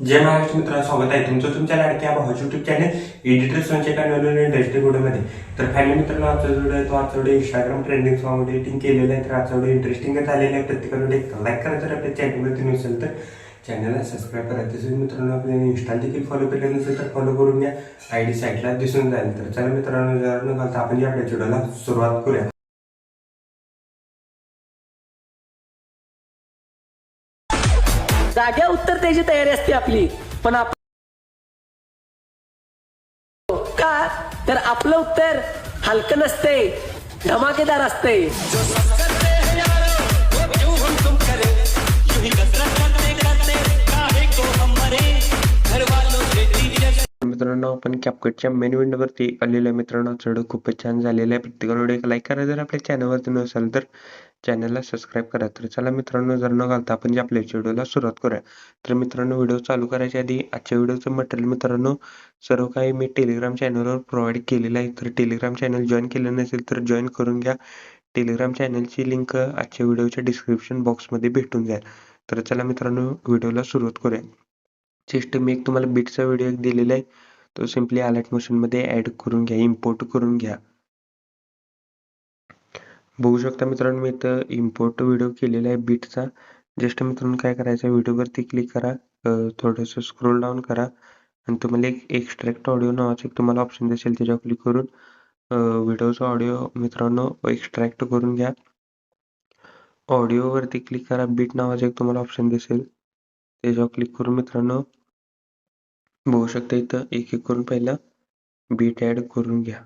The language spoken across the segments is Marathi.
जय महाराष्ट्र मित्रांनो, स्वागत आहे तुमचं तुमच्या लाडक्या भावाच्या युट्यूब चॅनल एडिटर संचय नवीन इंडस्ट्री व्हिडिओमध्ये. तर फायनली मित्रांनो, आजचा व्हिडिओ आहे तो आजचा video Instagram trending song editing केलेला आहे. तर आजचा व्हिडिओ इंटरेस्टिंग झालेला आहे. प्रत्येकाने एक लाईक करा. जर आपल्या चॅनलवरती नसेल तर चॅनलला सबस्क्राईब करा. तसेच मित्रांनो, आपल्याला इंस्टा देखील फॉलो केलं नसेल तर फॉलो करून घ्या. आयडी साईटला दिसून जाईल. तर चला मित्रांनो, जर न घालता आपण या आपल्या व्हिडिओला सुरुवात करूया. जाग्या उत्तर द्यायची तयारी असते आपली, पण का तर आपलं उत्तर हलकं नसते, धमाकेदार असते. मित्रांनो, आपण कॅपकटच्या मेन विंडोवरती आलेल्या मित्रांनो व्हिडिओ खूपच छान झालेला आहे. प्रत्येक व्हिडिओ एक लाईक करा. जर आपल्या चॅनलवरती नसेल तर चॅनलला सबस्क्राईब करा. तर चला मित्रांनो, जर न घालता आपण आपल्या व्हिडिओला सुरुवात करूया. तर मित्रांनो, व्हिडिओ चालू करायच्या आधी आजच्या व्हिडिओचं मटेरियल मित्रांनो सर्व काही मी टेलिग्राम चॅनलवर प्रोव्हाइड केलेलं आहे. तर टेलिग्राम चॅनल जॉईन केलं नसेल तर जॉईन करून घ्या. टेलिग्राम चॅनलची लिंक आजच्या व्हिडिओच्या डिस्क्रिप्शन बॉक्समध्ये भेटून जाईल. तर चला मित्रांनो, व्हिडिओला सुरुवात करूया. जस्ट मी एक तुम्हाला बीटचा व्हिडिओ एक दिलेला आहे, तो सिम्पली अलर्ट मोशन मध्ये ऍड करून घ्या, इम्पोर्ट करून घ्या. बघू शकता मित्रांनो, मी इथं इम्पोर्ट व्हिडिओ केलेला आहे बीटचा. जस्ट मित्रांनो काय करायचं, व्हिडिओवरती क्लिक करा, थोडस स्क्रोल डाऊन करा आणि तुम्हाला एक एक्स्ट्रॅक्ट ऑडिओ नावाचं एक तुम्हाला ऑप्शन दिसेल, त्याच्यावर क्लिक करून व्हिडिओचा ऑडिओ मित्रांनो एक्स्ट्रॅक्ट करून घ्या. ऑडिओ वरती क्लिक करा, बीट नावाचं एक तुम्हाला ऑप्शन दिसेल, त्याच्यावर क्लिक करून मित्रांनो बघू शकता इथं एक एक करून पहिला बीट ऍड करून घ्या.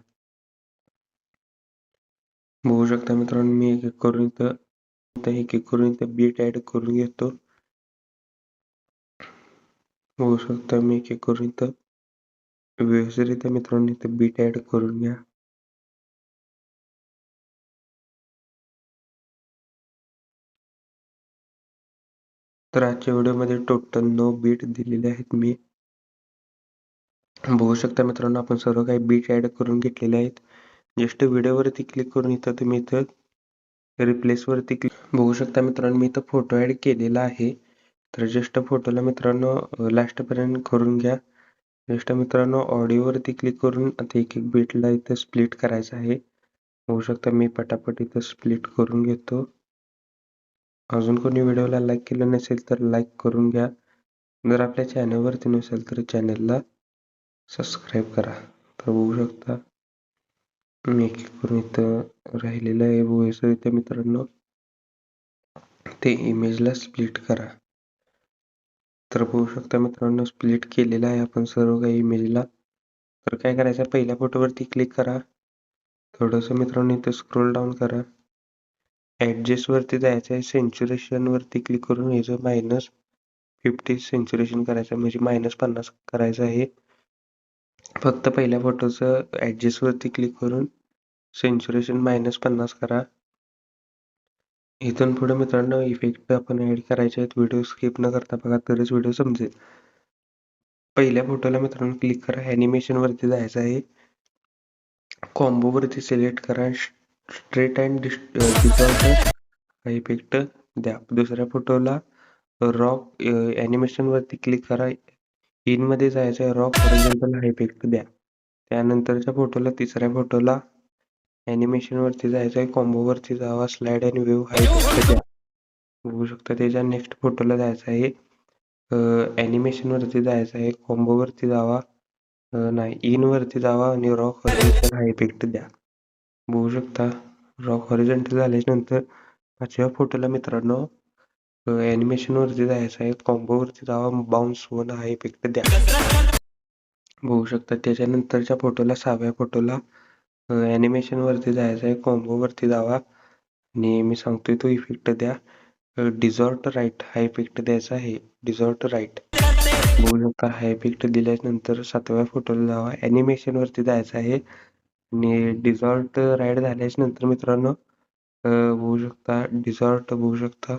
बघू शकता मित्रांनो, मी एक एक करून इथं बीट ऍड करून घेतो. बघू शकता मी एक एक करून इथं व्यवस्थितरित्या मित्रांनो इथं बीट ऍड करून घ्या. तर आजच्या व्हिडिओमध्ये टोटल 9 बीट दिलेले आहेत. मी बघू शकता मित्रांनो, आपण सर्व काही बीट ऍड करून घेतलेले आहेत. जस्ट व्हिडिओवरती क्लिक करून इथं तुम्ही इथं रिप्लेस वरती बघू शकता मित्रांनो, मी इथं फोटो ऍड केलेला आहे. तर जस्ट फोटोला मित्रांनो लास्ट पर्यंत करून घ्या. जस्ट मित्रांनो ऑडिओ वरती क्लिक करून आता एक एक बीटला इथं स्प्लिट करायचं आहे. बघू शकता मी पटापट इथं स्प्लिट करून घेतो. अजून कोणी व्हिडिओला लाईक केलं नसेल तर लाईक करून घ्या. जर आपल्या चॅनलवरती नसेल तर चॅनलला सबस्क्राईब करा. तर बघू शकता मी एक करून इथं राहिलेलं आहे. बघू इथं मित्रांनो ते इमेजला स्प्लिट करा. तर बघू शकता मित्रांनो स्प्लिट केलेला आहे आपण सर्व काही इमेजला. तर काय करायचं, पहिल्या फोटोवरती क्लिक करा, थोडस मित्रांनो इथं स्क्रोल डाऊन करा, ऍडजस्ट वरती जायचं आहे, सेंच्युरेशन वरती क्लिक करून याचं -50 सेंच्युरेशन करायचं, म्हणजे -50 करायचं आहे. फक्त पहिल्या फोटोचं ऍडजस्ट वरती क्लिक करून सेंच्युरेशन -50 करा. इथून पुढे मित्रांनो इफेक्ट आपण ऍड करायचे आहेत. व्हिडिओ स्किप न करता बघा, तरच व्हिडिओ समजेल. पहिल्या फोटोला मित्रांनो क्लिक करा, ॲनिमेशन वरती जायचं आहे, कॉम्बो वरती सिलेक्ट करा, स्ट्रेट अँड डिस्टॉर्ट हा इफेक्ट द्या. दुसऱ्या फोटोला रॉक ॲनिमेशन वरती क्लिक करा, इन मध्ये जायचं आहे, रॉक हॉरिझॉन्टल हा इफेक्ट द्या. त्यानंतरच्या फोटोला तिसऱ्या फोटोला ॲनिमेशन वरती जायचं आहे, कॉम्बो वरती जावा, स्लाइड अँड वेव्ह हा इफेक्ट द्या. बघू शकता. त्याच्या नेक्स्ट फोटोला जायचं आहे, ॲनिमेशन वरती जायचं आहे, कॉम्बो वरती जावा, नाही इन वरती जावा आणि रॉक हॉरिझॉन्टल हा इफेक्ट द्या. बघू शकता रॉक हॉरिझॉन्टल झाल्यानंतर पाचव्या फोटोला मित्रांनो ॲनिमेशन वरती जायचं आहे, कॉम्बो वरती जावा, बाउन्स 1 हा इफेक्ट द्या. बघू शकता. त्याच्यानंतरच्या फोटोला 6व्या फोटोला ॲनिमेशन वरती जायचं आहे, कॉम्बो वरती जावा आणि मी सांगतोय तो इफेक्ट द्या, डिझॉर्ट राईट हा इफेक्ट द्यायचा आहे, डिझॉर्ट राईट. बघू शकता हा इफेक्ट दिल्यानंतर 7व्या फोटोला जावा, ॲनिमेशन वरती जायचं आहे आणि डिझॉर्ट राईट झाल्याच्या नंतर मित्रांनो बघू शकता बघू शकता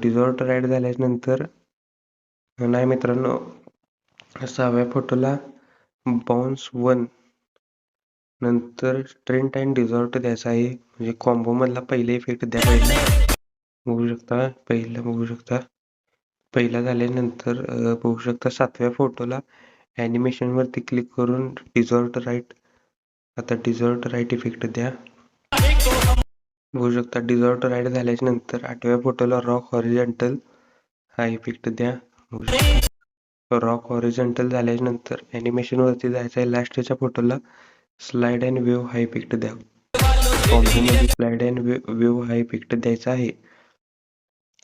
डिझॉर्ट राईट झाल्याच्या नंतर नाही मित्रांनो 6व्या फोटोला बाउन्स 1 नंतर स्ट्रेंट अँड डिझॉर्ट द्यायचा आहे, म्हणजे कॉम्बो मधला पहिला इफेक्ट द्या. पहिला बघू शकता पहिला झाल्यानंतर बघू शकता 7व्या फोटोला ॲनिमेशन वरती क्लिक करून डिझॉल्ट राईट, आता डिझॉल्ट राईट इफेक्ट द्या. बघू शकता डिझॉल्ट राईट झाल्याच्या नंतर 8व्या फोटोला रॉक हॉरिझॉन्टल हा इफेक्ट द्या. रॉक हॉरिझॉन्टल झाल्याच्या नंतर ॲनिमेशन वरती जायचं आहे. लास्टच्या फोटोला स्लाइड अँड वेव्ह हा इफेक्ट द्या. कॉम्बोमध्ये स्लाइड अँड वेव्ह हा इफेक्ट द्यायचा आहे.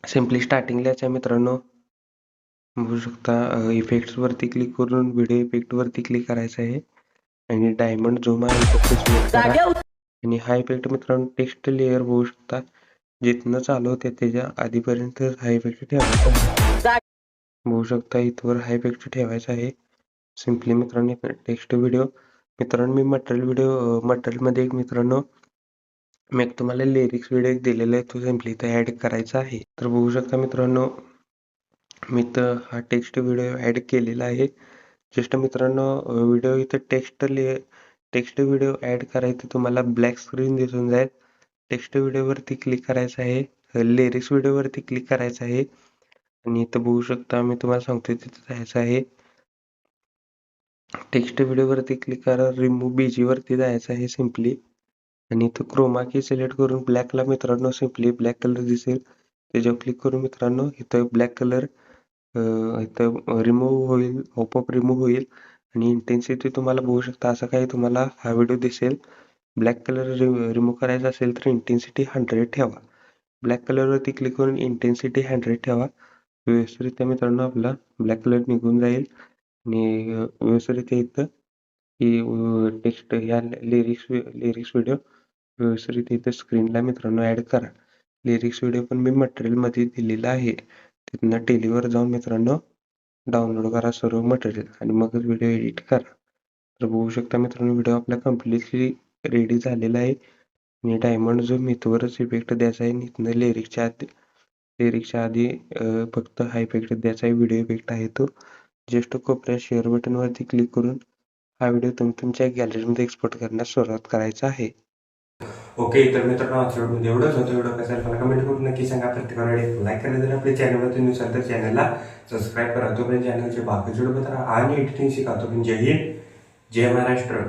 सिम्पली स्टार्टिंगला याच्या मित्रांनो बघू शकता इफेक्ट्स वरती क्लिक करून व्हिडिओ इफेक्ट वरती क्लिक करायचं आहे आणि डायमंड झूम हा इफेक्ट सिलेक्ट करा. जाग्या आणि हा इफेक्ट मित्रांनो टेक्स्ट लेअर बघू शकता जिथनं चालू होते त्याच्या आधीपर्यंत हा इफेक्ट ठेवायचा आहे. जाग- बघू शकता इथवर हा इफेक्ट ठेवायचा आहे. सिम्पली मित्रांनो टेक्स्ट व्हिडिओ मित्रांनो मी मटेरियलमध्ये एक मित्रांनो मी एक तुम्हाला लिरिक्स व्हिडिओ एक दिलेला आहे, तो सिम्पली इथं ॲड करायचा आहे. तर बघू शकता मित्रांनो मी तर हा टेक्स्ट व्हिडिओ ॲड केलेला आहे. जस्ट मित्रांनो व्हिडिओ इथं टेक्स्ट व्हिडिओ ॲड करायचं तुम्हाला ब्लॅक स्क्रीन दिसून जाईल. टेक्स्ट व्हिडिओवरती क्लिक करायचं आहे. लिरिक्स व्हिडिओवरती क्लिक करायचं आहे आणि इथं बघू शकता मी तुम्हाला सांगतो तिथं जायचं आहे. टेक्स्ट व्हिडिओवरती क्लिक करा. रिमूव्ह बीजी वरती जायचं आहे सिम्पली आणि इथं क्रोमा की सिलेक्ट करून ब्लॅकला मित्रांनो सिम्पली ब्लॅक कलर दिसेल त्याच्यावर क्लिक करून मित्रांनो इथं ब्लॅक कलर इथं रिमूव्ह होईल, आपोआप रिमूव्ह होईल आणि इंटेन्सिटी तुम्हाला बघू शकता असं काही तुम्हाला हा व्हिडिओ दिसेल. ब्लॅक कलर रिमूव्ह करायचा असेल तर इंटेन्सिटी 100 ठेवा. ब्लॅक कलरवरती क्लिक करून इंटेन्सिटी 100 ठेवा. व्यवस्थितरित्या मित्रांनो आपला ब्लॅक कलर निघून जाईल आणि व्यवस्थितरित्या इथं ही टेक्स्ट ह्या लिरिक्स व्हिडिओ व्यवस्थितरित्या इथं स्क्रीनला मित्रांनो ॲड करा. लिरिक्स व्हिडिओ पण मी मटेरियलमध्ये दिलेला आहे. तिथनं टेलीवर जाऊन मित्रांनो डाउनलोड करा सर्व मटेरियल आणि मगच व्हिडिओ एडिट करा. तर बघू शकता मित्रांनो व्हिडिओ आपला कम्प्लिटली रेडी झालेला आहे आणि डायमंड जो इथवरच इफेक्ट द्यायचा आहे. इथनं लिरिक्सच्या आधी फक्त हा इफेक्ट द्यायचा आहे. व्हिडिओ इफेक्ट आहे तो. जस्ट कोपऱ्यात शेअर बटनवरती क्लिक करून हा व्हिडिओ तुमच्या गॅलरीमध्ये एक्सपोर्ट करण्यास सुरुवात करायचा आहे. ओके, तर मित्रांनो आजच्या व्हिडिओमध्ये एवढंच होतं. व्हिडिओ कसा आहे मला कमेंट करून नक्की सांगा. प्रत्येकाला लाईक करा. जर आपल्या चॅनलवरती नसेल तर चॅनलला सबस्क्राईब करा. तोपर्यंत चॅनलचे बाकीचे व्हिडिओ बघा आणि एडिटिंग शिका. तोपर्यंत जय हिंद, जय महाराष्ट्र.